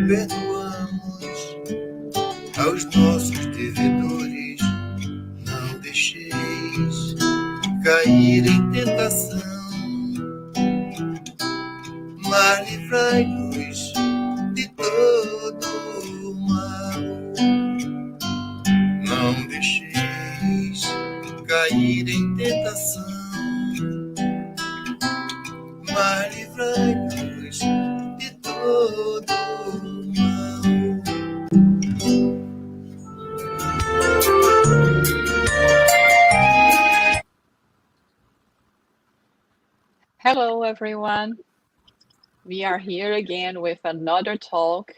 perdoamos aos nossos devedores, não deixeis cair em tentação, mas livrai-nos de todo o mal. Não deixeis cair em tentação, mas livrai-nos de todo o mal. Hello, everyone. We are here again with another talk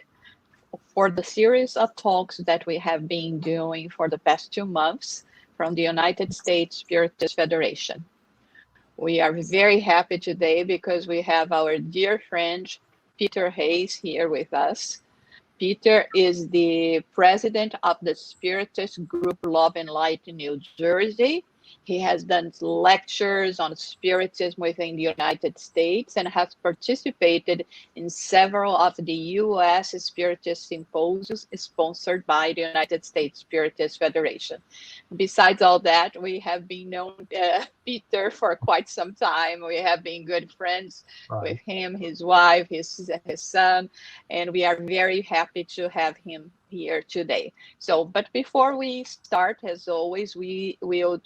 for the series of talks that we have been doing for the past 2 months from the United States Spiritist Federation. We are very happy today because we have our dear friend, Peter Hayes, here with us. Peter is the president of the Spiritist group Love and Light in New Jersey. He has done lectures on Spiritism within the United States and has participated in several of the U.S. Spiritist symposiums sponsored by the United States Spiritist Federation. Besides all that, we have been known Peter for quite some time. We have been good friends with him, his wife, his son, and we are very happy to have him here today. So, but before we start, as always, we will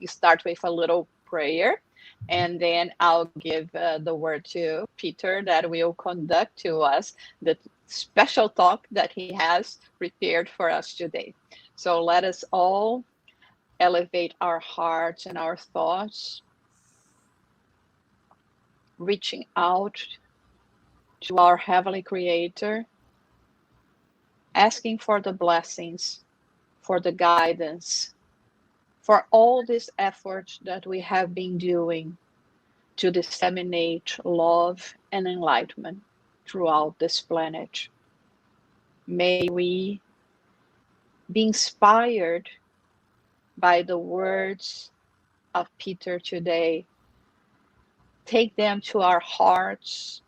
start with a little prayer, and then I'll give the word to Peter that will conduct to us the special talk that he has prepared for us today. So let us all elevate our hearts and our thoughts, reaching out to our Heavenly Creator, asking for the blessings, for the guidance, for all this effort that we have been doing to disseminate love and enlightenment throughout this planet. May we be inspired by the words of Peter today. Take them to our hearts,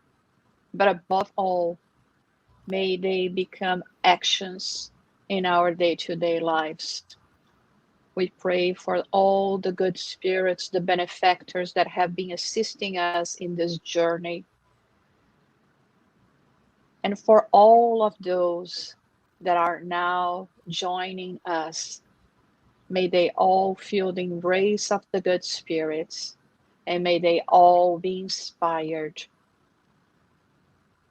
but above all, may they become actions in our day-to-day lives. We pray for all the good spirits, the benefactors that have been assisting us in this journey. And for all of those that are now joining us, may they all feel the embrace of the good spirits, and may they all be inspired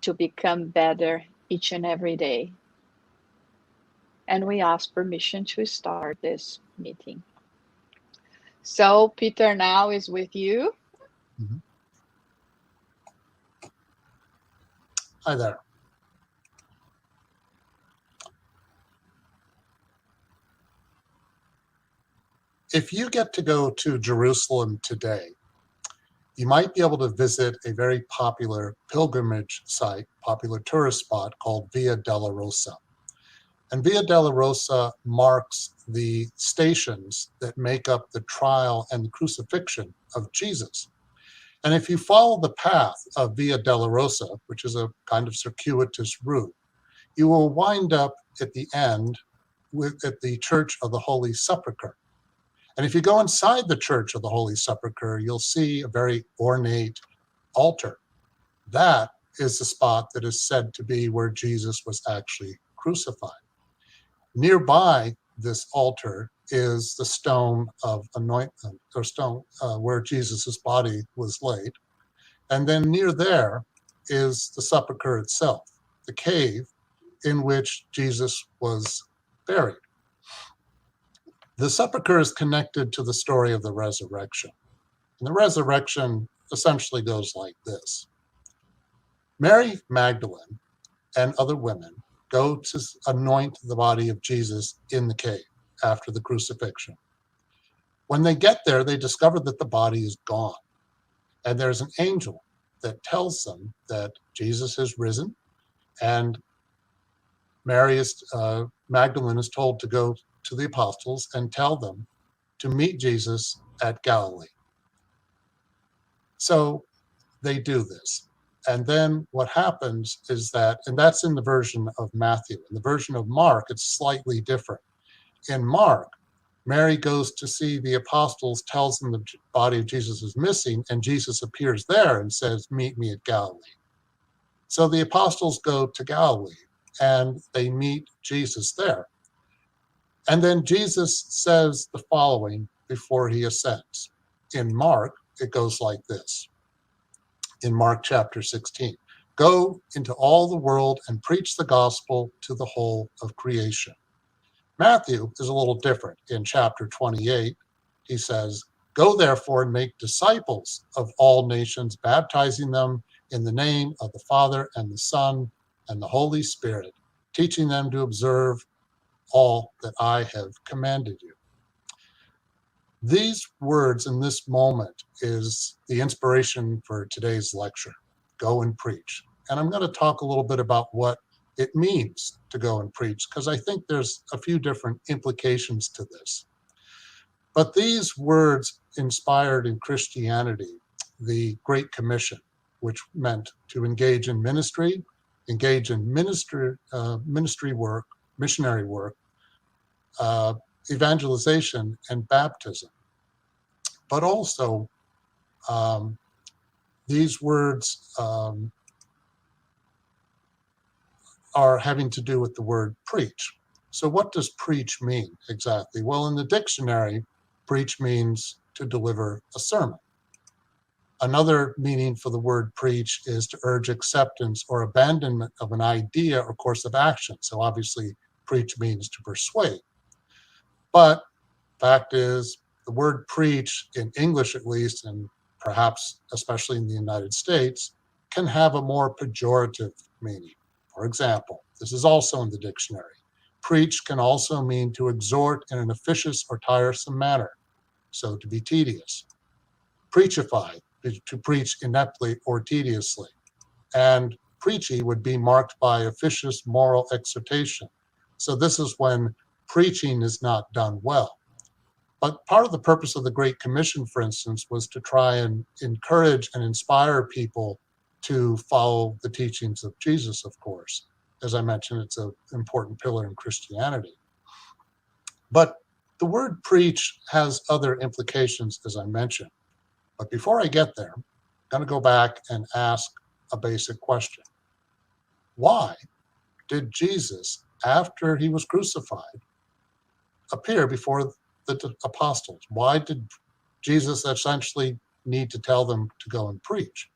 to become better each and every day. And we ask permission to start this meeting. So Peter now is with you. Mm-hmm. Hi there. If you get to go to Jerusalem today, you might be able to visit a very popular pilgrimage site, popular tourist spot called Via Dolorosa. And Via Dolorosa marks the stations that make up the trial and the crucifixion of Jesus. And if you follow the path of Via Dolorosa, which is a kind of circuitous route, you will wind up at the end at the Church of the Holy Sepulchre. And if you go inside the Church of the Holy Sepulchre, you'll see a very ornate altar. That is the spot that is said to be where Jesus was actually crucified. Nearby this altar is the stone of anointment, or stone where Jesus' body was laid. And then near there is the sepulchre itself, the cave in which Jesus was buried. The sepulchre is connected to the story of the resurrection. And the resurrection essentially goes like this. Mary Magdalene and other women go to anoint the body of Jesus in the cave after the crucifixion. When they get there, they discover that the body is gone. And there's an angel that tells them that Jesus has risen, and Magdalene is told to go to the apostles and tell them to meet Jesus at Galilee. So they do this. And then what happens is that, and that's in the version of Matthew. In the version of Mark, it's slightly different. In Mark, Mary goes to see the apostles, tells them the body of Jesus is missing, and Jesus appears there and says, "Meet me at Galilee." So the apostles go to Galilee and they meet Jesus there. And then Jesus says the following before he ascends. In Mark, it goes like this. In Mark chapter 16, "Go into all the world and preach the gospel to the whole of creation." Matthew is a little different. In chapter 28, he says, "Go therefore and make disciples of all nations, baptizing them in the name of the Father and the Son and the Holy Spirit, teaching them to observe all that I have commanded you." These words in this moment is the inspiration for today's lecture. Go and preach. And I'm going to talk a little bit about what it means to go and preach, because I think there's a few different implications to this. But these words inspired in Christianity the Great Commission, which meant to engage in ministry, engage in ministry work, missionary work, evangelization, and baptism. But also, these words are having to do with the word preach. So what does preach mean exactly? Well, in the dictionary, preach means to deliver a sermon. Another meaning for the word preach is to urge acceptance or abandonment of an idea or course of action. So obviously, preach means to persuade. But fact is, the word preach, in English at least, and perhaps especially in the United States, can have a more pejorative meaning. For example, this is also in the dictionary. Preach can also mean to exhort in an officious or tiresome manner, so to be tedious. Preachify, to preach ineptly or tediously. And preachy would be marked by officious moral exhortation. So this is when preaching is not done well. But part of the purpose of the Great Commission, for instance, was to try and encourage and inspire people to follow the teachings of Jesus, of course. As I mentioned, it's an important pillar in Christianity. But the word preach has other implications, as I mentioned. But before I get there, I'm going to go back and ask a basic question. Why did Jesus, after he was crucified, appear before the apostles? Why did Jesus essentially need to tell them to go and preach?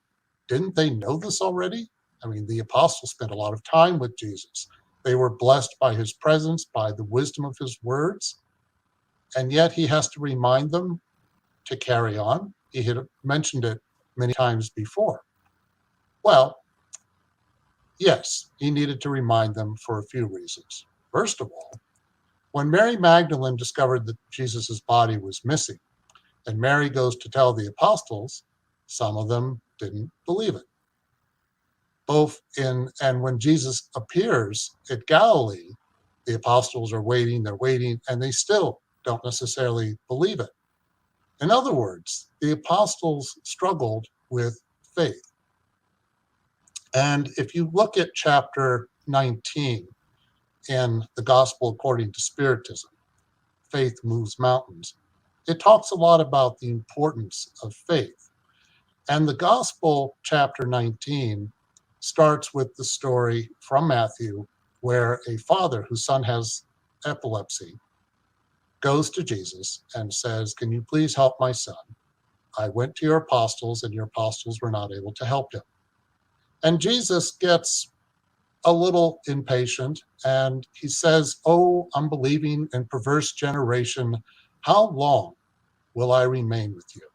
Didn't they know this already? I mean, the apostles spent a lot of time with Jesus. They were blessed by his presence, by the wisdom of his words. And yet he has to remind them to carry on. He had mentioned it many times before. Well, yes, he needed to remind them for a few reasons. First of all, when Mary Magdalene discovered that Jesus' body was missing, and Mary goes to tell the apostles, some of them didn't believe it. And when Jesus appears at Galilee, the apostles are waiting, and they still don't necessarily believe it. In other words, the apostles struggled with faith. And if you look at chapter 19 in the Gospel according to Spiritism, Faith Moves Mountains, it talks a lot about the importance of faith. And the Gospel, chapter 19, starts with the story from Matthew where a father whose son has epilepsy goes to Jesus and says, "Can you please help my son? I went to your apostles and your apostles were not able to help him." And Jesus gets a little impatient and he says, "Oh, unbelieving and perverse generation, how long will I remain with you?"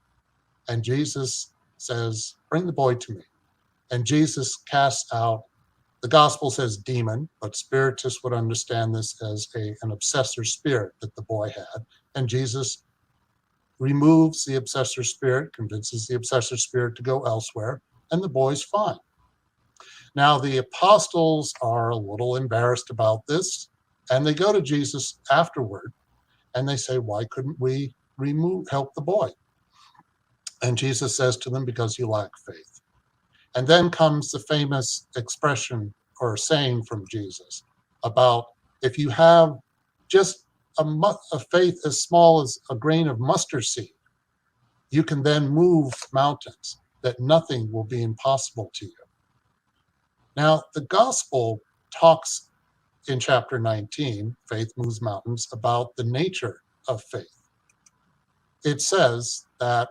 And Jesus says, "Bring the boy to me." And Jesus casts out, the gospel says demon, but spiritists would understand this as an obsessor spirit that the boy had. And Jesus removes the obsessor spirit, convinces the obsessor spirit to go elsewhere, and the boy's fine. Now, the apostles are a little embarrassed about this, and they go to Jesus afterward, and they say, "Why couldn't we help the boy?" And Jesus says to them, "Because you lack faith." And then comes the famous expression or saying from Jesus about if you have just a faith as small as a grain of mustard seed, you can then move mountains, that nothing will be impossible to you. Now, the gospel talks in chapter 19, Faith Moves Mountains, about the nature of faith. It says that,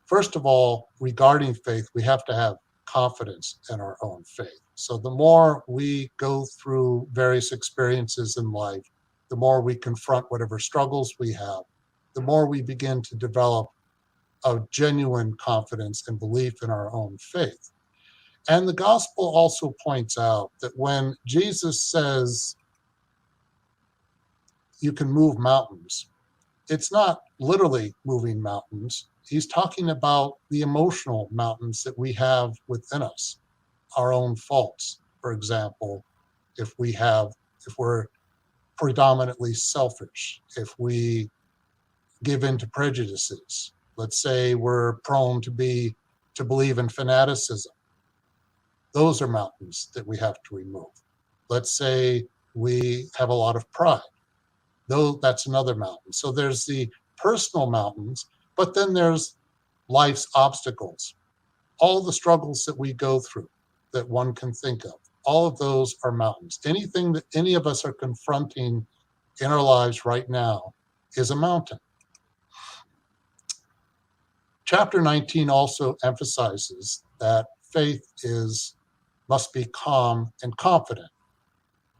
first of all, regarding faith, we have to have confidence in our own faith. So the more we go through various experiences in life, the more we confront whatever struggles we have, the more we begin to develop a genuine confidence and belief in our own faith. And the gospel also points out that when Jesus says you can move mountains, it's not literally moving mountains. He's talking about the emotional mountains that we have within us, our own faults. For example, if we're predominantly selfish, if we give in to prejudices, let's say we're prone to believe in fanaticism. Those are mountains that we have to remove. Let's say we have a lot of pride. Though that's another mountain. So there's the personal mountains, but then there's life's obstacles. All the struggles that we go through that one can think of, all of those are mountains. Anything that any of us are confronting in our lives right now is a mountain. Chapter 19 also emphasizes that faith must be calm and confident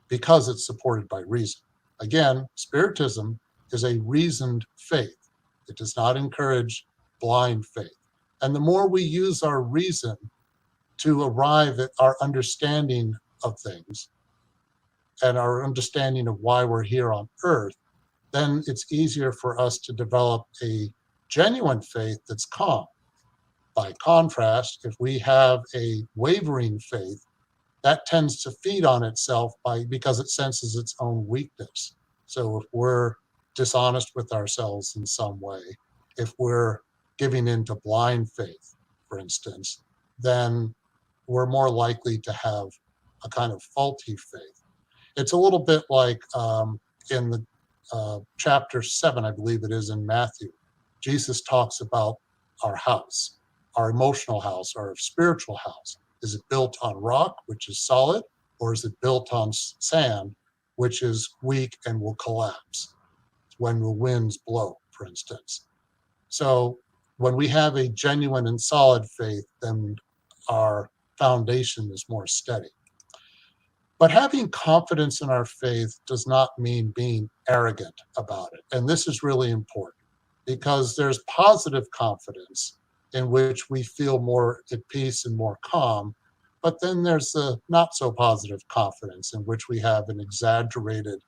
because it's supported by reason. Again, Spiritism is a reasoned faith. It does not encourage blind faith. And the more we use our reason to arrive at our understanding of things and our understanding of why we're here on earth, then it's easier for us to develop a genuine faith that's calm. By contrast, if we have a wavering faith, that tends to feed on itself because it senses its own weakness. So if we're dishonest with ourselves in some way, if we're giving into blind faith, for instance, then we're more likely to have a kind of faulty faith. It's a little bit like in the chapter 7, I believe it is in Matthew, Jesus talks about our house, our emotional house, our spiritual house. Is it built on rock, which is solid, or is it built on sand, which is weak and will collapse when the winds blow, for instance? So when we have a genuine and solid faith, then our foundation is more steady. But having confidence in our faith does not mean being arrogant about it. And this is really important because there's positive confidence in which we feel more at peace and more calm. But then there's the not so positive confidence in which we have an exaggerated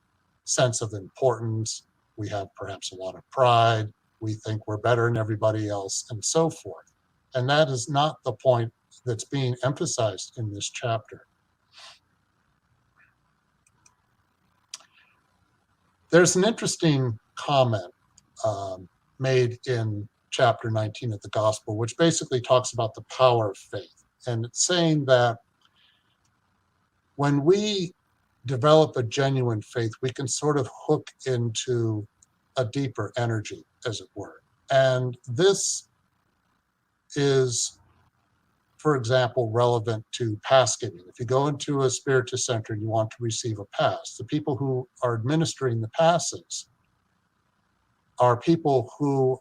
sense of importance. We have perhaps a lot of pride. We think we're better than everybody else and so forth. And that is not the point that's being emphasized in this chapter. There's an interesting comment made in chapter 19 of the Gospel, which basically talks about the power of faith. And it's saying that when we develop a genuine faith, we can sort of hook into a deeper energy, as it were. And this is, for example, relevant to pass giving. If you go into a Spiritist center and you want to receive a pass, the people who are administering the passes are people who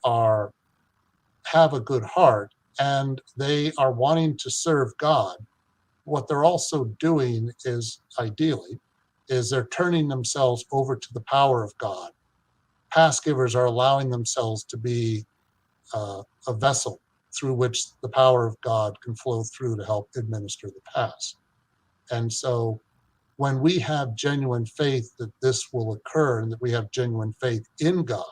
have a good heart and they are wanting to serve God. What they're also doing is, ideally, is they're turning themselves over to the power of God. Pass givers are allowing themselves to be a vessel through which the power of God can flow through to help administer the pass. And so when we have genuine faith that this will occur and that we have genuine faith in God,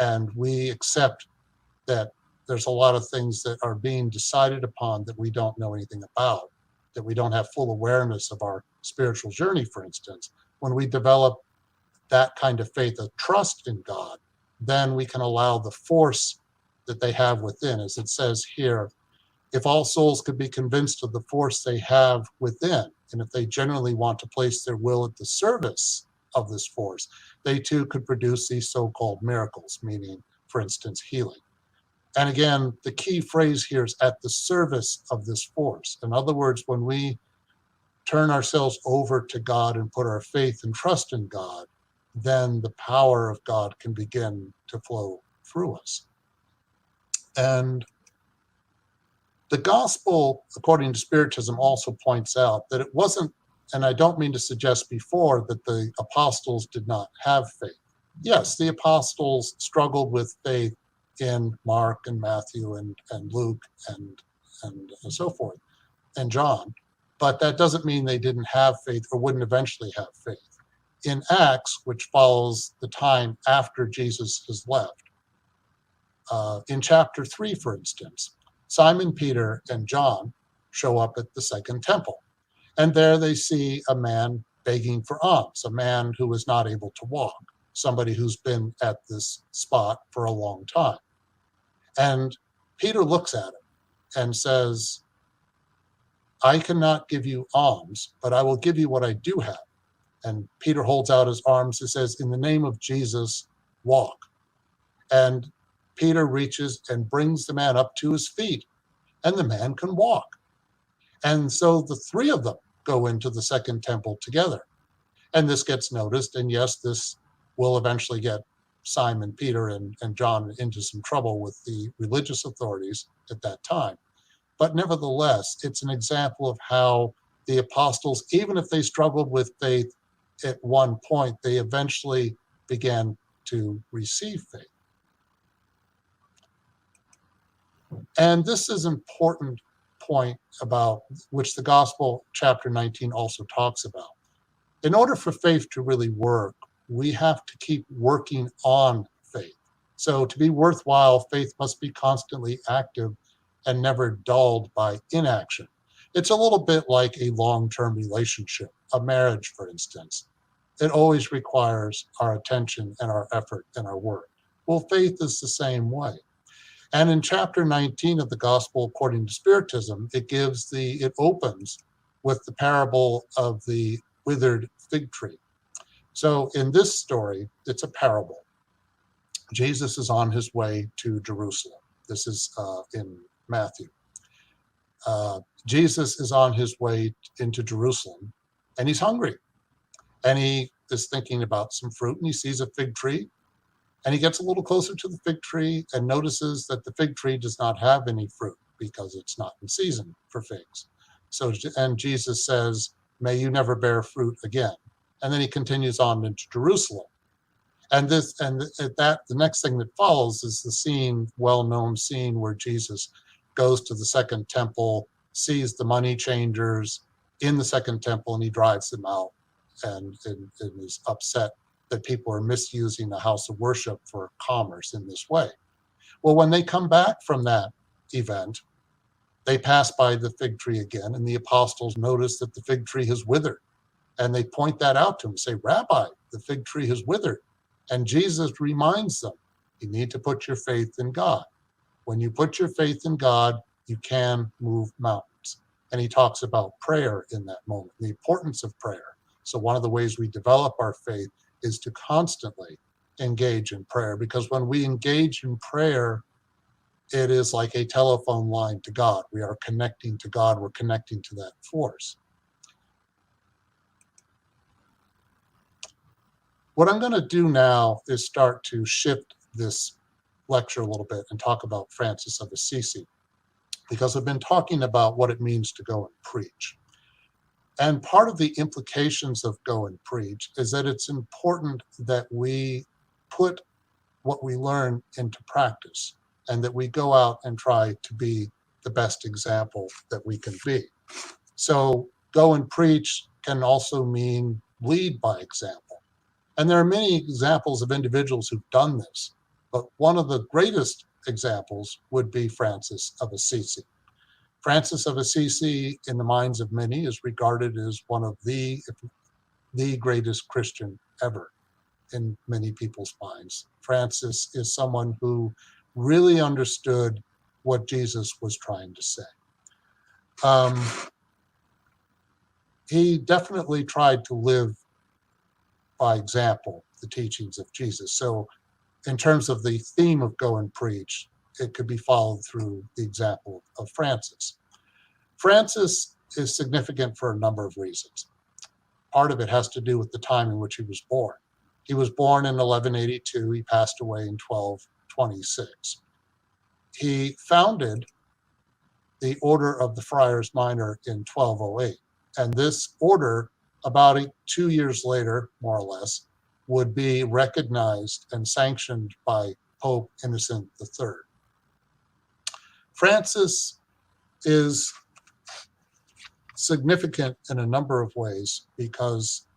and we accept that there's a lot of things that are being decided upon that we don't know anything about, that we don't have full awareness of our spiritual journey, for instance, when we develop that kind of faith, of trust in God, then we can allow the force that they have within, as it says here If all souls could be convinced of the force they have within, and if they generally want to place their will at the service of this force, they too could produce these so-called miracles, meaning, for instance, healing. And again, the key phrase here is at the service of this force. In other words, when we turn ourselves over to God and put our faith and trust in God, then the power of God can begin to flow through us. And the gospel, according to Spiritism, also points out that it wasn't, and I don't mean to suggest before, that the apostles did not have faith. Yes, the apostles struggled with faith in Mark and Matthew and Luke and so forth, and John, but that doesn't mean they didn't have faith or wouldn't eventually have faith. In Acts, which follows the time after Jesus has left, in chapter 3, for instance, Simon Peter and John show up at the second temple, and there they see a man begging for alms, a man who is not able to walk, somebody who's been at this spot for a long time. And Peter looks at him and says, I cannot give you alms, but I will give you what I do have. And Peter holds out his arms and says, in the name of Jesus, walk. And Peter reaches and brings the man up to his feet, and the man can walk. And so the three of them go into the second temple together. And this gets noticed, and yes, this will eventually get Simon, Peter, and John into some trouble with the religious authorities at that time. But nevertheless, it's an example of how the apostles, even if they struggled with faith at one point, they eventually began to receive faith. And this is an important point about which the Gospel, chapter 19, also talks about. In order for faith to really work, we have to keep working on faith. So to be worthwhile, faith must be constantly active and never dulled by inaction. It's a little bit like a long-term relationship, a marriage, for instance. It always requires our attention and our effort and our work. Well, faith is the same way. And in chapter 19 of the Gospel according to Spiritism, it opens with the parable of the withered fig tree. So in this story, it's a parable. Jesus is on his way to Jerusalem. This is in Matthew. Jesus is on his way into Jerusalem, and he's hungry. And he is thinking about some fruit, and he sees a fig tree. And he gets a little closer to the fig tree and notices that the fig tree does not have any fruit because it's not in season for figs. And Jesus says, may you never bear fruit again. And then he continues on into Jerusalem. And the next thing that follows is the well-known scene where Jesus goes to the second temple, sees the money changers in the second temple, and he drives them out and is upset that people are misusing the house of worship for commerce in this way. Well, when they come back from that event, they pass by the fig tree again, and the apostles notice that the fig tree has withered. And they point that out to him, say, Rabbi, the fig tree has withered. And Jesus reminds them, you need to put your faith in God. When you put your faith in God, you can move mountains. And he talks about prayer in that moment, the importance of prayer. So one of the ways we develop our faith is to constantly engage in prayer, because when we engage in prayer, it is like a telephone line to God. We are connecting to God. We're connecting to that force. What I'm going to do now is start to shift this lecture a little bit and talk about Francis of Assisi, because I've been talking about what it means to go and preach. And part of the implications of go and preach is that it's important that we put what we learn into practice and that we go out and try to be the best example that we can be. So go and preach can also mean lead by example. And there are many examples of individuals who've done this, but one of the greatest examples would be Francis of Assisi. Francis of Assisi, in the minds of many, is regarded as one of the greatest Christian ever in many people's minds. Francis is someone who really understood what Jesus was trying to say. He definitely tried to live by example the teachings of Jesus. So in terms of the theme of go and preach, it could be followed through the example of Francis. Francis is significant for a number of reasons. Part of it has to do with the time in which he was born. He was born in 1182. He passed away in 1226. He founded the Order of the Friars Minor in 1208. And this order, about 2 years later, more or less, would be recognized and sanctioned by Pope Innocent III. Francis is significant in a number of ways because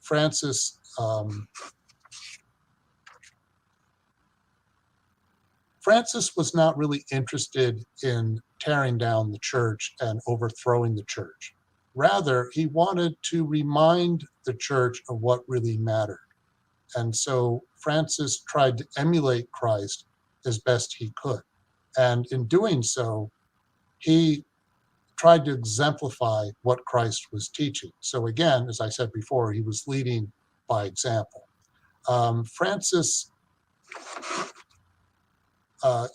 Francis was not really interested in tearing down the church and overthrowing the church. Rather, he wanted to remind the church of what really mattered. And so Francis tried to emulate Christ as best he could. And in doing so, he tried to exemplify what Christ was teaching. So again, as I said before, he was leading by example. Francis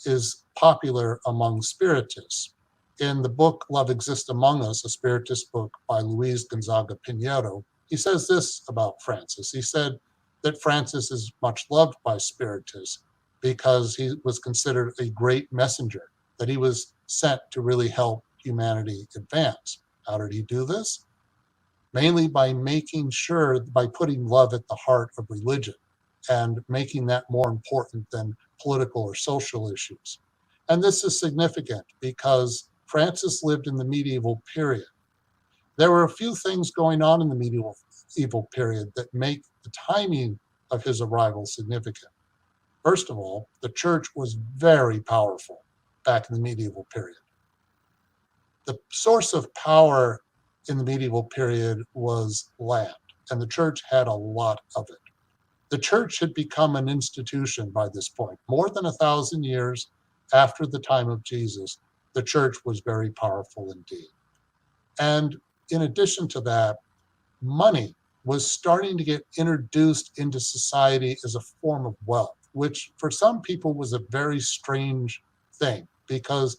is popular among Spiritists. In the book Love Exists Among Us, a Spiritist book by Luis Gonzaga Pinheiro, he says this about Francis. He said that Francis is much loved by Spiritists because he was considered a great messenger, that he was sent to really help humanity advance. How did he do this? Mainly by making sure, by putting love at the heart of religion and making that more important than political or social issues. And this is significant because Francis lived in the medieval period. There were a few things going on in the medieval period that make the timing of his arrival significant. First of all, the church was very powerful back in the medieval period. The source of power in the medieval period was land, and the church had a lot of it. The church had become an institution by this point. More than 1,000 years after the time of Jesus, the church was very powerful indeed. And in addition to that, money was starting to get introduced into society as a form of wealth, which for some people was a very strange thing, because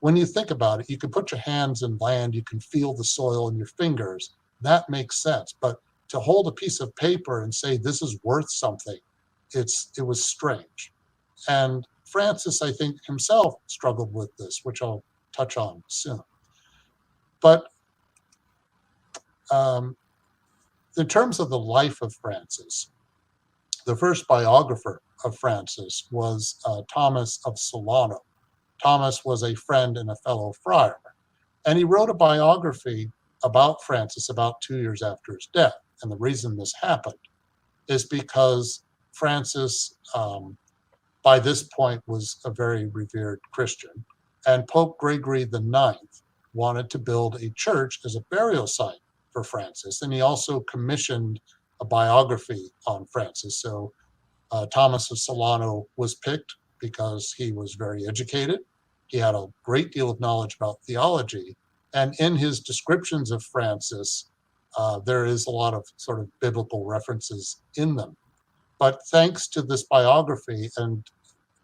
when you think about it, you can put your hands in land, you can feel the soil in your fingers. That makes sense. But to hold a piece of paper and say this is worth something, it was strange. And Francis, I think, himself struggled with this, which I'll touch on soon. But in terms of the life of Francis, the first biographer of Francis was Thomas of Solano. Thomas was a friend and a fellow friar, and he wrote a biography about Francis about 2 years after his death. And the reason this happened is because Francis, by this point, was a very revered Christian, and Pope Gregory IX wanted to build a church as a burial site for Francis, and he also commissioned a biography on Francis. So Thomas of Solano was picked because he was very educated. He had a great deal of knowledge about theology, and in his descriptions of Francis, there is a lot of sort of biblical references in them. But thanks to this biography, and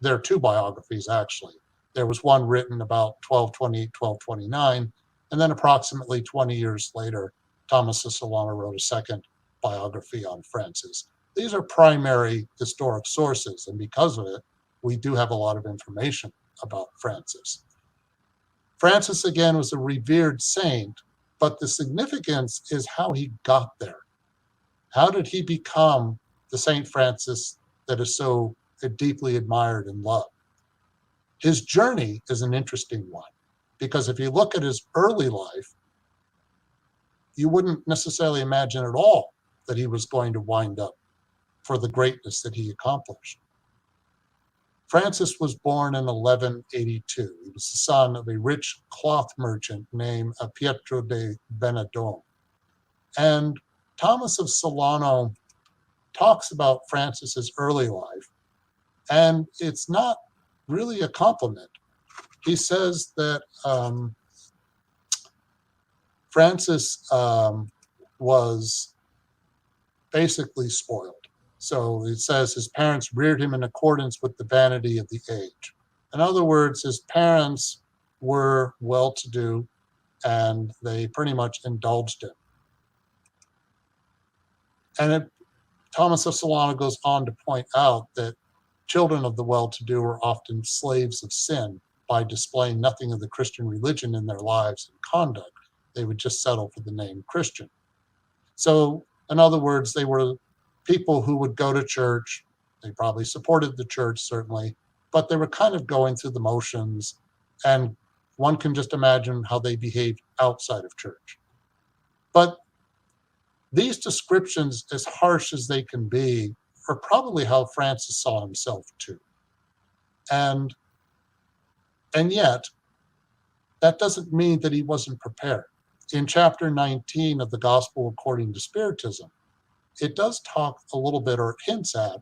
there are two biographies actually. There was one written about 1228, 1229, and then approximately 20 years later, Thomas of Solano wrote a second biography on Francis. These are primary historic sources, and because of it, we do have a lot of information about Francis. Francis, again, was a revered saint, but the significance is how he got there. How did he become the Saint Francis that is so deeply admired and loved? His journey is an interesting one, because if you look at his early life, you wouldn't necessarily imagine at all that he was going to wind up for the greatness that he accomplished. Francis was born in 1182. He was the son of a rich cloth merchant named Pietro de Benedone. And Thomas of Solano talks about Francis's early life, and it's not really a compliment. He says that Francis was basically spoiled. So it says his parents reared him in accordance with the vanity of the age. In other words, his parents were well-to-do and they pretty much indulged him. And Thomas of Solano goes on to point out that children of the well-to-do are often slaves of sin by displaying nothing of the Christian religion in their lives and conduct. They would just settle for the name Christian. So, in other words, they were people who would go to church. They probably supported the church, certainly, but they were kind of going through the motions, and one can just imagine how they behaved outside of church. But these descriptions, as harsh as they can be, are probably how Francis saw himself too. And yet, that doesn't mean that he wasn't prepared. In chapter 19 of the Gospel According to Spiritism, it does talk a little bit, or hints at,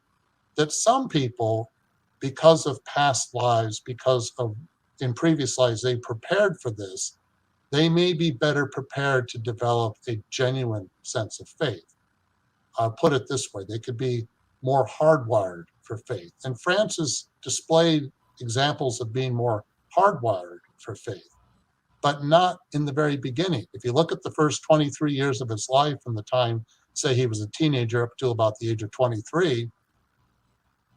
that some people, because of past lives, because of in previous lives they prepared for this, they may be better prepared to develop a genuine sense of faith. I'll put it this way, they could be more hardwired for faith. And Francis displayed examples of being more hardwired for faith, but not in the very beginning. If you look at the first 23 years of his life, from the time, say, he was a teenager up to about the age of 23,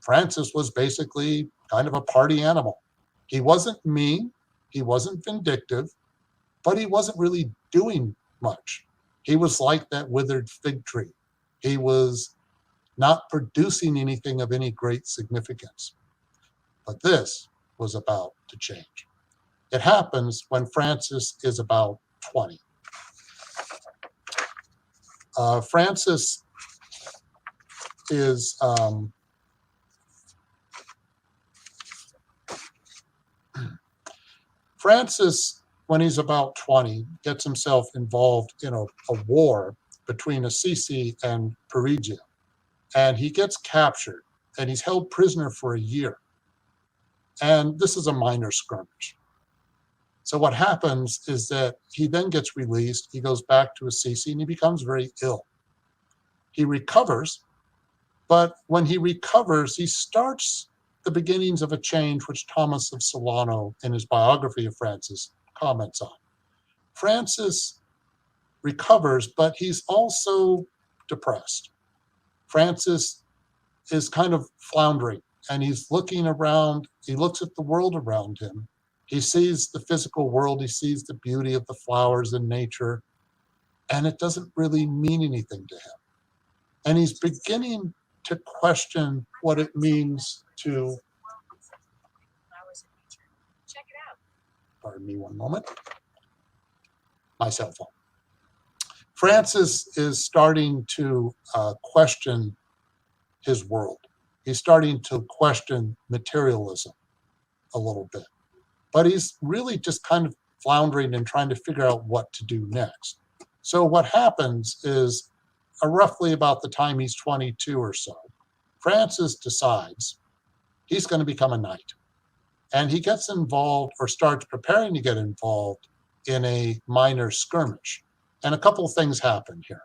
Francis was basically kind of a party animal. He wasn't mean, he wasn't vindictive, but he wasn't really doing much. He was like that withered fig tree. He was not producing anything of any great significance. But this was about to change. It happens when Francis is about 20. Francis is when he's about 20, gets himself involved in a war between Assisi and Perugia. And he gets captured, and he's held prisoner for a year. And this is a minor skirmish. So what happens is that he then gets released, he goes back to Assisi, and he becomes very ill. He recovers, but when he recovers, he starts the beginnings of a change which Thomas of Solano, in his biography of Francis, comments on. Francis recovers, but he's also depressed. Francis is kind of floundering, and he's looking around. He looks at the world around him. He sees the physical world. He sees the beauty of the flowers and nature, and it doesn't really mean anything to him. And he's beginning to question what it means to, pardon me one moment, my cell phone. Francis is starting to question his world. He's starting to question materialism a little bit. But he's really just kind of floundering and trying to figure out what to do next. So what happens is, roughly about the time he's 22 or so, Francis decides he's going to become a knight. And he gets involved, or starts preparing to get involved, in a minor skirmish. And a couple of things happen here.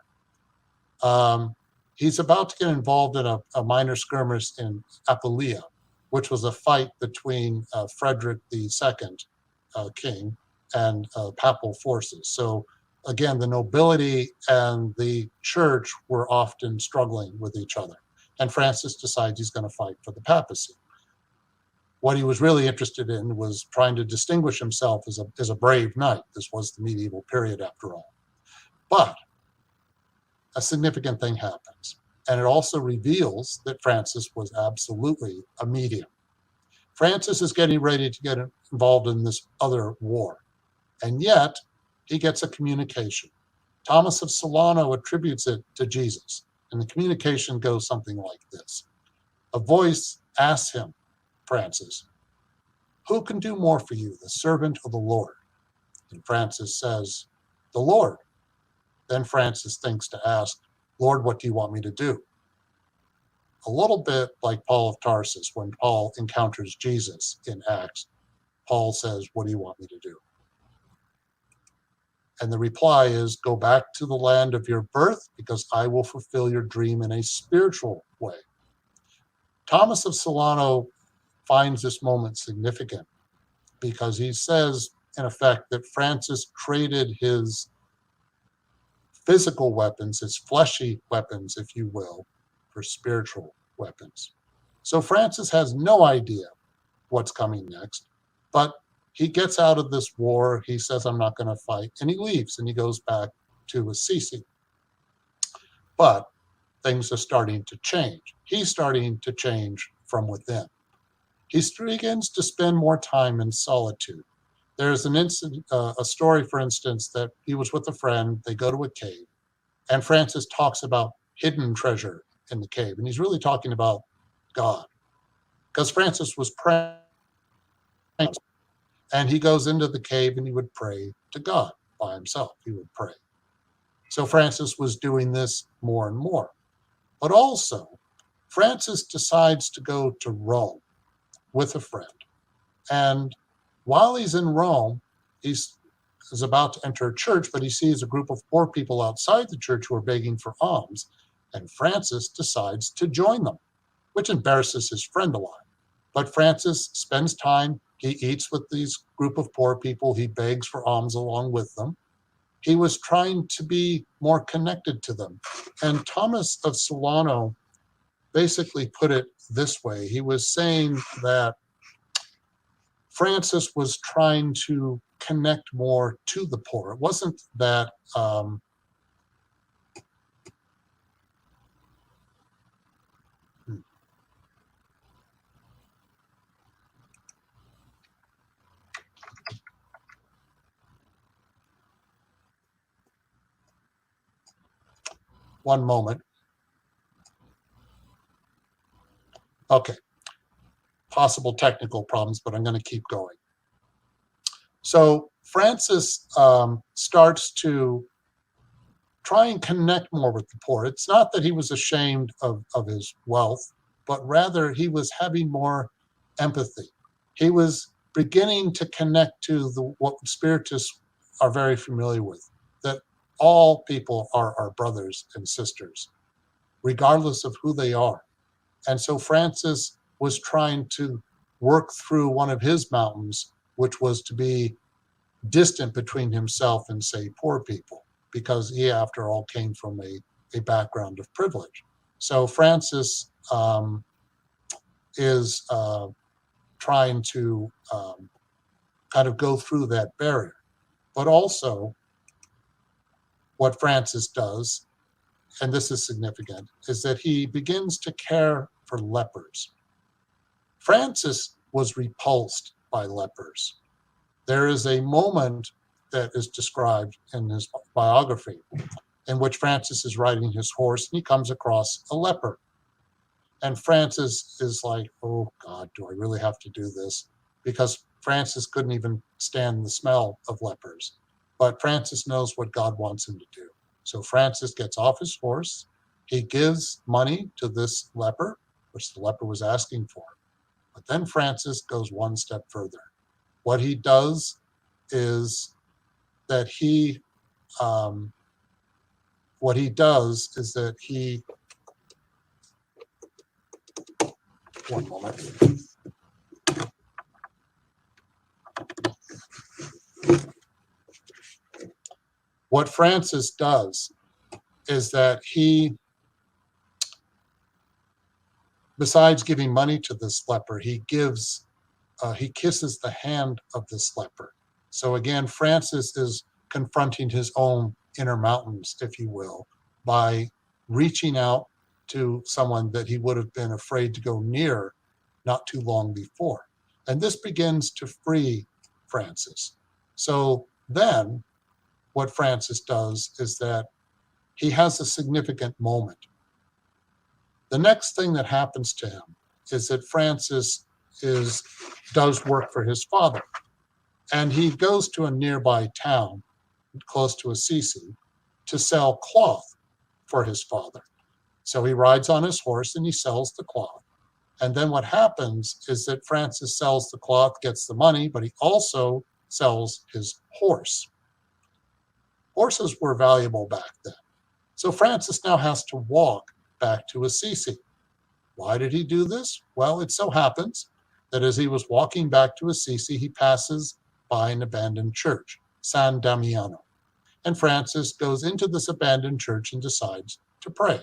He's about to get involved in a minor skirmish in Apulia, which was a fight between Frederick II, king, and papal forces. So again, the nobility and the church were often struggling with each other. And Francis decides he's going to fight for the papacy. What he was really interested in was trying to distinguish himself as a brave knight. This was the medieval period, after all. But a significant thing happens, and it also reveals that Francis was absolutely a medium. Francis is getting ready to get involved in this other war, and yet he gets a communication. Thomas of Solano attributes it to Jesus, and the communication goes something like this. A voice asks him, Francis, "Who can do more for you, the servant or the Lord?" And Francis says, "The Lord." Then Francis thinks to ask, "Lord, what do you want me to do?" A little bit like Paul of Tarsus, when Paul encounters Jesus in Acts, Paul says, "What do you want me to do?" And the reply is, go back to the land of your birth because I will fulfill your dream in a spiritual way. Thomas of Solano finds this moment significant because he says, in effect, that Francis traded his physical weapons, his fleshy weapons, if you will, for spiritual weapons. So Francis has no idea what's coming next, but he gets out of this war. He says, I'm not going to fight, and he leaves and he goes back to Assisi. But things are starting to change. He's starting to change from within. He begins to spend more time in solitude. There's an incident, a story, for instance, that he was with a friend. They go to a cave, and Francis talks about hidden treasure in the cave, and he's really talking about God, because Francis was praying, and he goes into the cave and he would pray to God by himself. He would pray. So Francis was doing this more and more. But also, Francis decides to go to Rome with a friend. And while he's in Rome, he's about to enter a church, but he sees a group of poor people outside the church who are begging for alms. And Francis decides to join them, which embarrasses his friend a lot. But Francis spends time, he eats with these group of poor people, he begs for alms along with them. He was trying to be more connected to them. And Thomas of Solano basically put it this way. He was saying that Francis was trying to connect more to the poor. It wasn't that one moment. Okay, possible technical problems, but I'm going to keep going. So Francis starts to try and connect more with the poor. It's not that he was ashamed of his wealth, but rather he was having more empathy. He was beginning to connect to what Spiritists are very familiar with, that all people are our brothers and sisters, regardless of who they are. And so Francis was trying to work through one of his mountains, which was to be distant between himself and, say, poor people, because he, after all, came from a background of privilege. So Francis is trying to kind of go through that barrier. But also, what Francis does, and this is significant, is that he begins to care for lepers. Francis was repulsed by lepers. There is a moment that is described in his biography in which Francis is riding his horse and he comes across a leper. And Francis is like, oh God, do I really have to do this? Because Francis couldn't even stand the smell of lepers. But Francis knows what God wants him to do. So Francis gets off his horse. He gives money to this leper, which the leper was asking for. But then Francis goes one step further. What he does is that he one moment. What Francis does is that he, besides giving money to this leper, he kisses the hand of this leper. So again, Francis is confronting his own inner mountains, if you will, by reaching out to someone that he would have been afraid to go near not too long before. And this begins to free Francis. So then what Francis does is that he has a significant moment. The next thing that happens to him is that Francis does work for his father. And he goes to a nearby town close to Assisi to sell cloth for his father. So he rides on his horse and he sells the cloth. And then what happens is that Francis sells the cloth, gets the money, but he also sells his horse. Horses were valuable back then. So Francis now has to walk back to Assisi. Why did he do this? Well, it so happens that as he was walking back to Assisi, he passes by an abandoned church, San Damiano. And Francis goes into this abandoned church and decides to pray.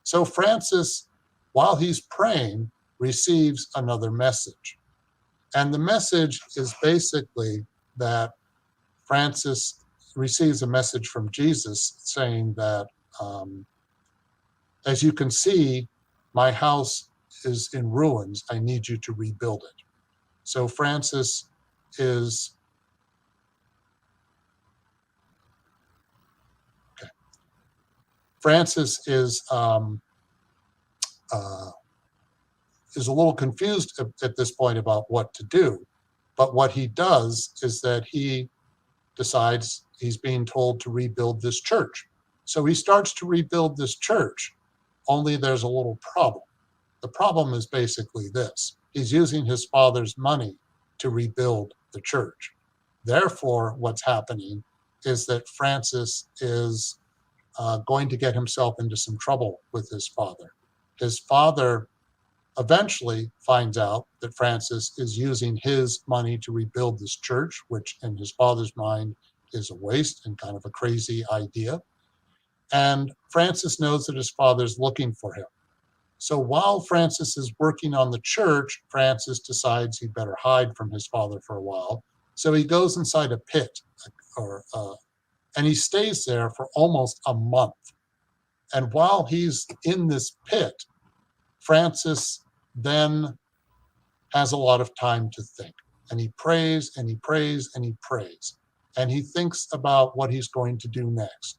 So Francis, while he's praying, receives another message. And the message is basically that Francis receives a message from Jesus saying that, as you can see, my house is in ruins. I need you to rebuild it. So Francis is a little confused at this point about what to do. But what he does is that he decides he's being told to rebuild this church. So he starts to rebuild this church, only there's a little problem. The problem is basically this. He's using his father's money to rebuild the church. Therefore, what's happening is that Francis is going to get himself into some trouble with his father. His father eventually finds out that Francis is using his money to rebuild this church, which in his father's mind is a waste and kind of a crazy idea. And Francis knows that his father's looking for him. So while Francis is working on the church, Francis decides he better hide from his father for a while. So he goes inside a pit, and he stays there for almost a month. And while he's in this pit, Francis then has a lot of time to think. And he prays and he prays and he prays. And he thinks about what he's going to do next.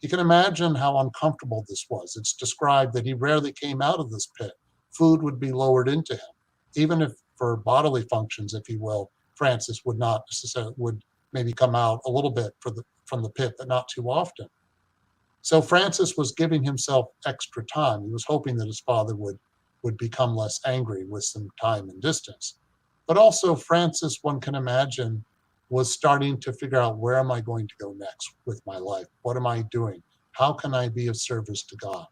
You can imagine how uncomfortable this was. It's described that he rarely came out of this pit. Food would be lowered into him. Even if for bodily functions, if you will, Francis would not necessarily, would maybe come out a little bit from the pit, but not too often. So Francis was giving himself extra time. He was hoping that his father would become less angry with some time and distance. But also Francis, one can imagine, was starting to figure out, where am I going to go next with my life? What am I doing? How can I be of service to God?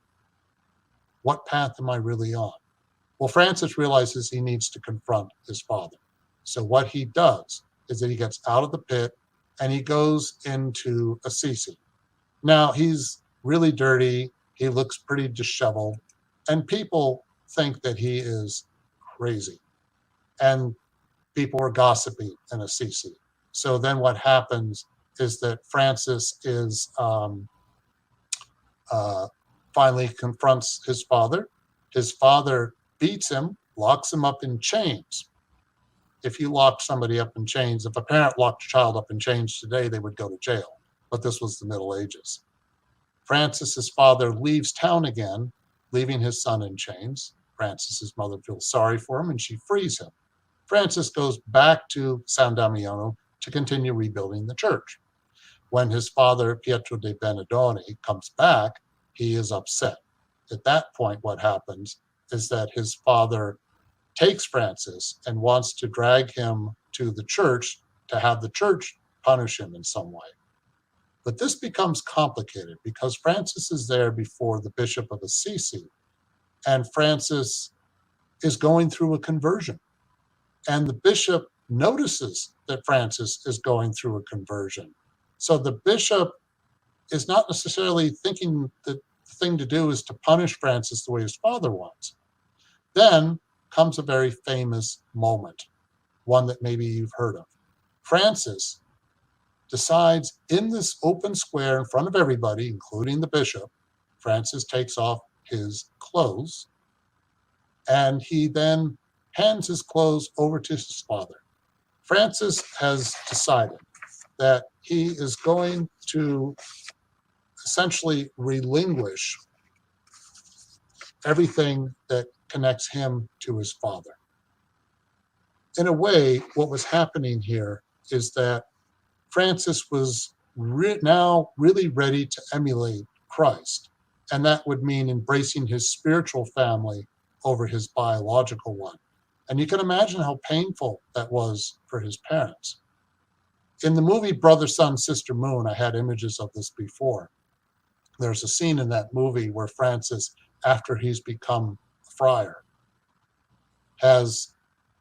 What path am I really on? Well, Francis realizes he needs to confront his father. So what he does is that he gets out of the pit and he goes into Assisi. Now, he's really dirty. He looks pretty disheveled. And people think that he is crazy. And people are gossiping in Assisi. So then what happens is that Francis is finally confronts his father. His father beats him, locks him up in chains. If you lock somebody up in chains, if a parent locked a child up in chains today, they would go to jail. But this was the Middle Ages. Francis's father leaves town again, leaving his son in chains. Francis's mother feels sorry for him and she frees him. Francis goes back to San Damiano to continue rebuilding the church. When his father, Pietro de Benedoni, comes back, he is upset. At that point, what happens is that his father takes Francis and wants to drag him to the church to have the church punish him in some way. But this becomes complicated because Francis is there before the Bishop of Assisi, and Francis is going through a conversion. And the bishop notices that Francis is going through a conversion. So the bishop is not necessarily thinking that the thing to do is to punish Francis the way his father wants. Then comes a very famous moment, one that maybe you've heard of. Francis decides in this open square in front of everybody, including the bishop, Francis takes off his clothes, and he then hands his clothes over to his father. Francis has decided that he is going to essentially relinquish everything that connects him to his father. In a way, what was happening here is that Francis was now really ready to emulate Christ, and that would mean embracing his spiritual family over his biological one. And you can imagine how painful that was for his parents. In the movie Brother, Sun, Sister, Moon, I had images of this before. There's a scene in that movie where Francis, after he's become a friar,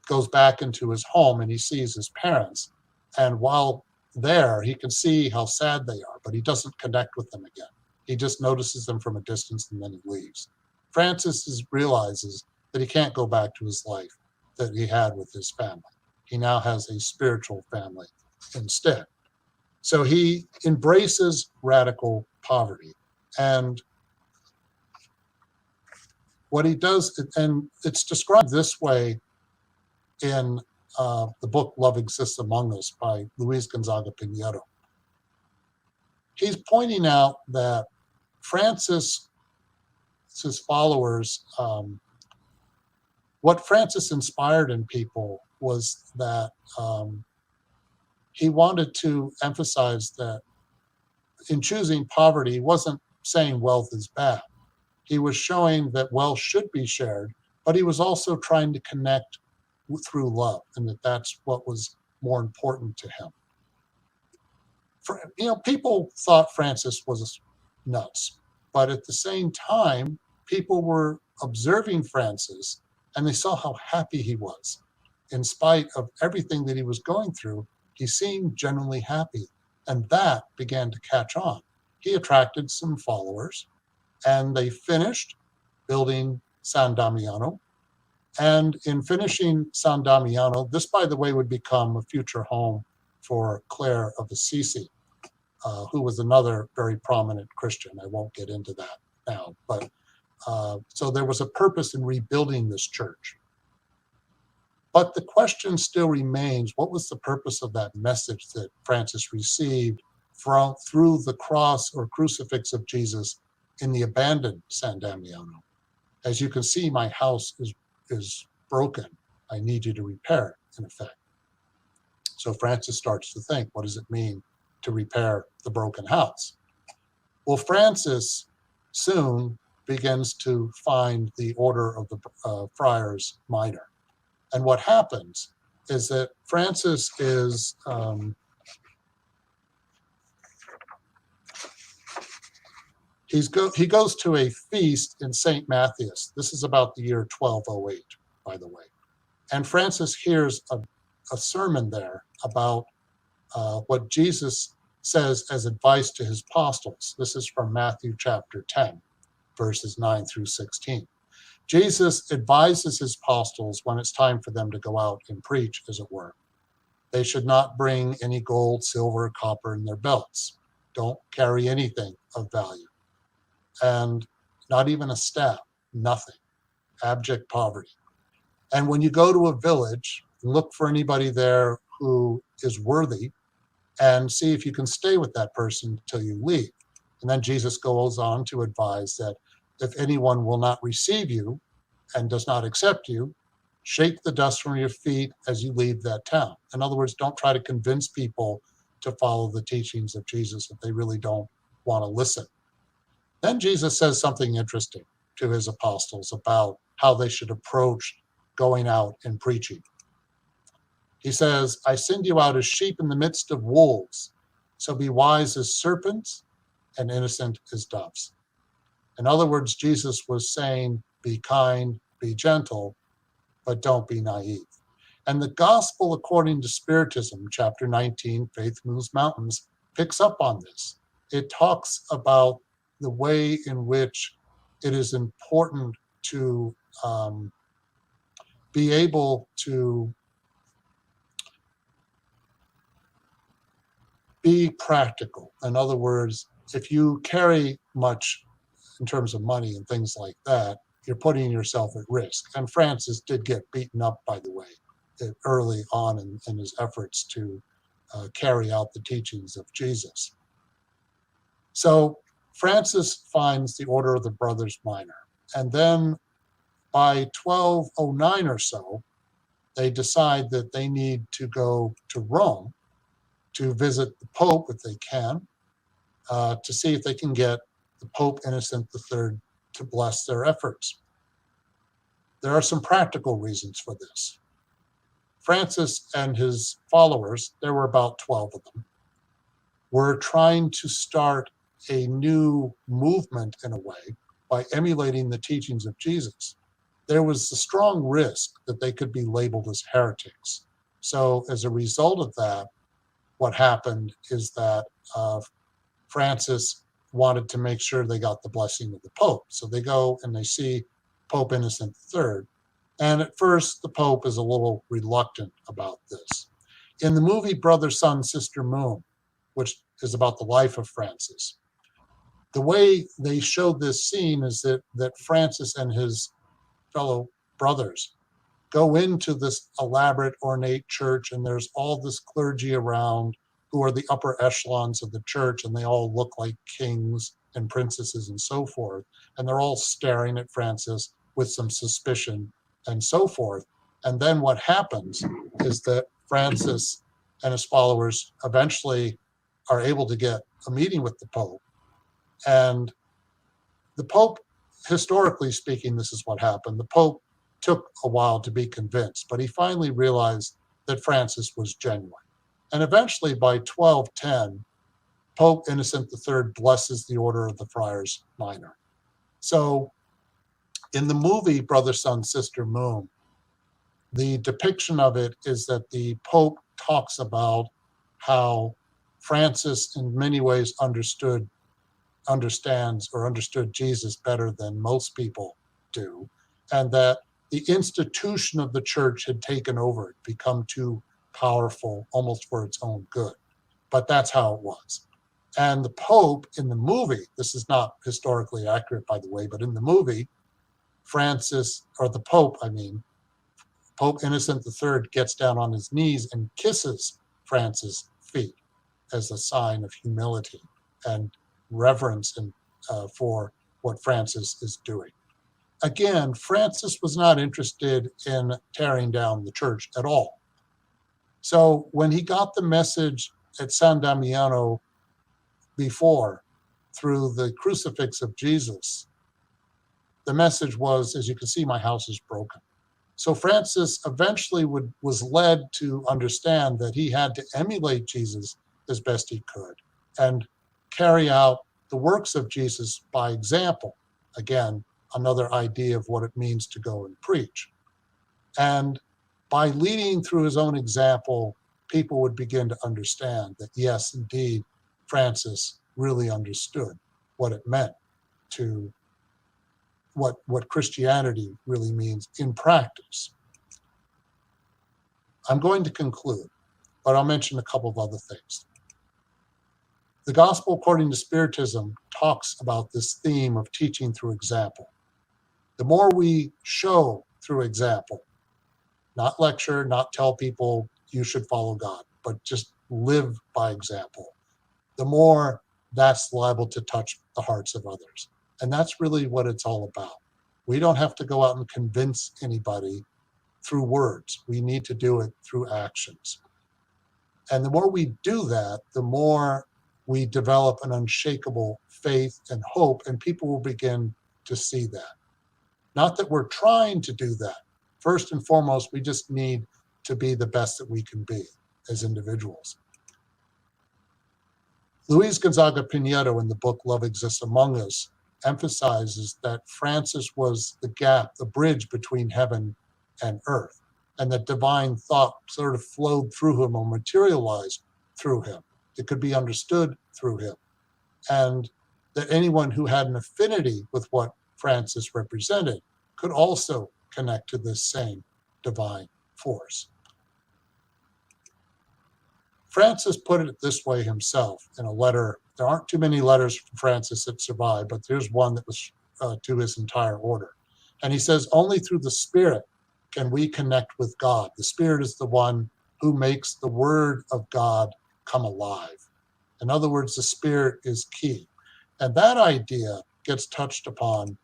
goes back into his home and he sees his parents. And while there, he can see how sad they are, but he doesn't connect with them again. He just notices them from a distance and then he leaves. Francis realizes that he can't go back to his life that he had with his family. He now has a spiritual family instead. So he embraces radical poverty. And what he does, and it's described this way in the book Love Exists Among Us by Luis Gonzaga Pinheiro. He's pointing out that Francis's followers, what Francis inspired in people was that he wanted to emphasize that in choosing poverty, he wasn't saying wealth is bad. He was showing that wealth should be shared, but he was also trying to connect through love, and that's what was more important to him. People thought Francis was nuts, but at the same time, people were observing Francis and they saw how happy he was. In spite of everything that he was going through, he seemed genuinely happy, and that began to catch on. He attracted some followers, and they finished building San Damiano. And in finishing San Damiano, this, by the way, would become a future home for Clare of Assisi, who was another very prominent Christian. I won't get into that now, but so there was a purpose in rebuilding this church. But the question still remains, what was the purpose of that message that Francis received through the cross or crucifix of Jesus in the abandoned San Damiano? As you can see, my house is broken. I need you to repair it, in effect. So Francis starts to think, what does it mean to repair the broken house? Well, Francis soon begins to find the order of the Friars Minor. And what happens is that Francis is he goes to a feast in St. Matthias. This is about the year 1208, by the way. And Francis hears a sermon there about what Jesus says as advice to his apostles. This is from Matthew chapter 10, verses 9 through 16. Jesus advises his apostles when it's time for them to go out and preach, as it were. They should not bring any gold, silver, copper in their belts. Don't carry anything of value. And not even a staff, nothing. Abject poverty. And when you go to a village, look for anybody there who is worthy and see if you can stay with that person until you leave. And then Jesus goes on to advise that if anyone will not receive you and does not accept you, shake the dust from your feet as you leave that town. In other words, don't try to convince people to follow the teachings of Jesus if they really don't want to listen. Then Jesus says something interesting to his apostles about how they should approach going out and preaching. He says, I send you out as sheep in the midst of wolves, so be wise as serpents and innocent as doves. In other words, Jesus was saying, be kind, be gentle, but don't be naive. And the gospel, according to Spiritism, chapter 19, Faith Moves Mountains, picks up on this. It talks about the way in which it is important to be able to be practical. In other words, if you carry much in terms of money and things like that, you're putting yourself at risk. And Francis did get beaten up, by the way, early on in his efforts to carry out the teachings of Jesus. So Francis finds the order of the Brothers Minor. And then by 1209 or so, they decide that they need to go to Rome to visit the Pope, if they can, to see if they can get the Pope Innocent III to bless their efforts. There are some practical reasons for this. Francis and his followers, there were about 12 of them, were trying to start a new movement in a way by emulating the teachings of Jesus. There was a strong risk that they could be labeled as heretics. So as a result of that, what happened is that Francis wanted to make sure they got the blessing of the Pope. So they go and they see Pope Innocent III. And at first, the Pope is a little reluctant about this. In the movie Brother, Sun, Sister, Moon, which is about the life of Francis, the way they showed this scene is that Francis and his fellow brothers go into this elaborate, ornate church, and there's all this clergy around who are the upper echelons of the church, and they all look like kings and princesses and so forth. And they're all staring at Francis with some suspicion and so forth. And then what happens is that Francis and his followers eventually are able to get a meeting with the Pope. And the Pope, historically speaking, this is what happened. The Pope took a while to be convinced, but he finally realized that Francis was genuine. And eventually, by 1210, Pope Innocent III blesses the Order of the Friars Minor. So in the movie Brother, Sun, Sister, Moon, the depiction of it is that the Pope talks about how Francis in many ways understood Jesus better than most people do, and that the institution of the church had taken over, it become too powerful almost for its own good. But that's how it was. And the Pope in the movie, this is not historically accurate, by the way, but in the movie, Pope Innocent III gets down on his knees and kisses Francis' feet as a sign of humility and reverence and for what Francis is doing. Again, Francis was not interested in tearing down the church at all. So when he got the message at San Damiano before, through the crucifix of Jesus, the message was, as you can see, my house is broken. So Francis eventually was led to understand that he had to emulate Jesus as best he could and carry out the works of Jesus by example. Again, another idea of what it means to go and preach. And by leading through his own example, people would begin to understand that, yes, indeed, Francis really understood what it meant to what Christianity really means in practice. I'm going to conclude, but I'll mention a couple of other things. The Gospel according to Spiritism talks about this theme of teaching through example. The more we show through example, not lecture, not tell people you should follow God, but just live by example, the more that's liable to touch the hearts of others. And that's really what it's all about. We don't have to go out and convince anybody through words. We need to do it through actions. And the more we do that, the more we develop an unshakable faith and hope, and people will begin to see that. Not that we're trying to do that. First and foremost, we just need to be the best that we can be as individuals. Luis Gonzaga Pinheiro, in the book Love Exists Among Us, emphasizes that Francis was the gap, the bridge between heaven and earth, and that divine thought sort of flowed through him or materialized through him. It could be understood through him. And that anyone who had an affinity with what Francis represented could also connect to this same divine force. Francis put it this way himself in a letter. There aren't too many letters from Francis that survive, but there's one that was to his entire order. And he says, only through the Spirit can we connect with God. The Spirit is the one who makes the Word of God come alive. In other words, the Spirit is key. And that idea gets touched upon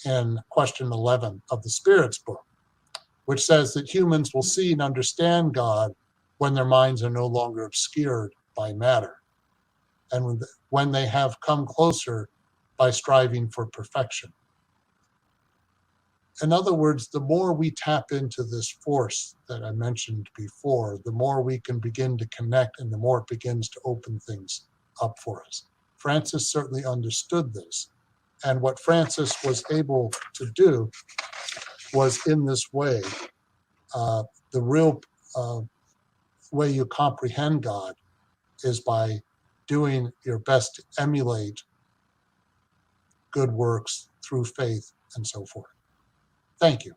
in question 11 of the Spirit's book, which says that humans will see and understand God when their minds are no longer obscured by matter, and when they have come closer by striving for perfection. In other words, the more we tap into this force that I mentioned before, the more we can begin to connect and the more it begins to open things up for us. Francis certainly understood this. And what Francis was able to do was in this way, the real way you comprehend God is by doing your best to emulate good works through faith and so forth. Thank you.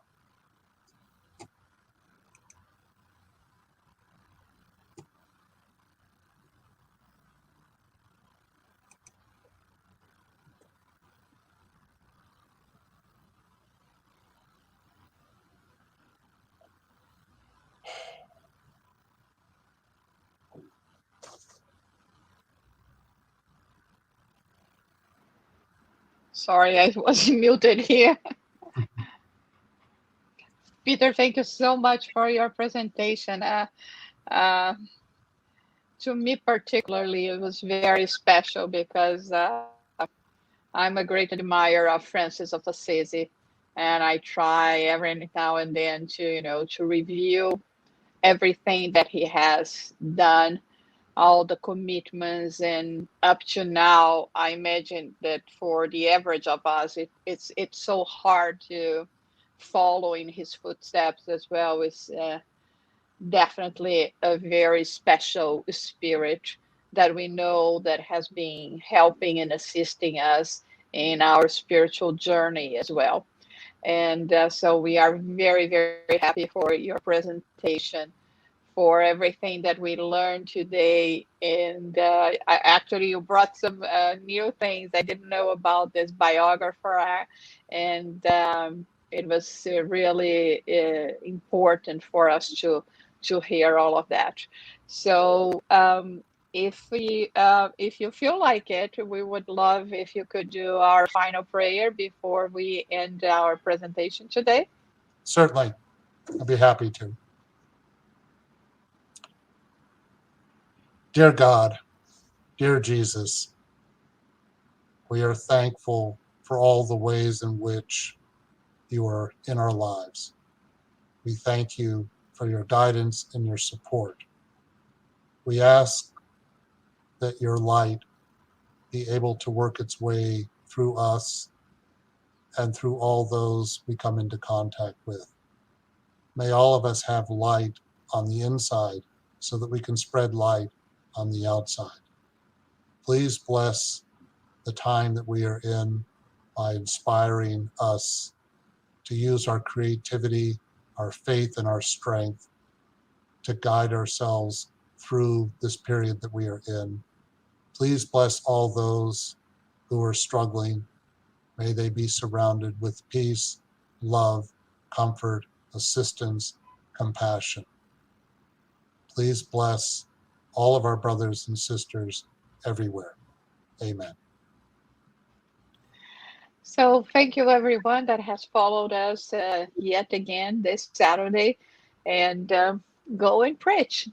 Sorry, I was muted here. Peter, thank you so much for your presentation. Uh, to me particularly, it was very special because I'm a great admirer of Francis of Assisi, and I try every now and then to review everything that he has done, all the commitments, and up to now, I imagine that for the average of us, it's so hard to follow in his footsteps as well. It's definitely a very special spirit that we know that has been helping and assisting us in our spiritual journey as well. And so we are very, very happy for your presentation, for everything that we learned today. And actually, you brought some new things I didn't know about this biographer, and it was really important for us to hear all of that. So if you feel like it, we would love if you could do our final prayer before we end our presentation today. Certainly, I'd be happy to. Dear God, dear Jesus, we are thankful for all the ways in which you are in our lives. We thank you for your guidance and your support. We ask that your light be able to work its way through us and through all those we come into contact with. May all of us have light on the inside so that we can spread light on the outside. Please bless the time that we are in by inspiring us to use our creativity, our faith, and our strength to guide ourselves through this period that we are in. Please bless all those who are struggling. May they be surrounded with peace, love, comfort, assistance, compassion. Please bless all of our brothers and sisters everywhere. Amen. So thank you everyone that has followed us yet again this Saturday, and go and preach.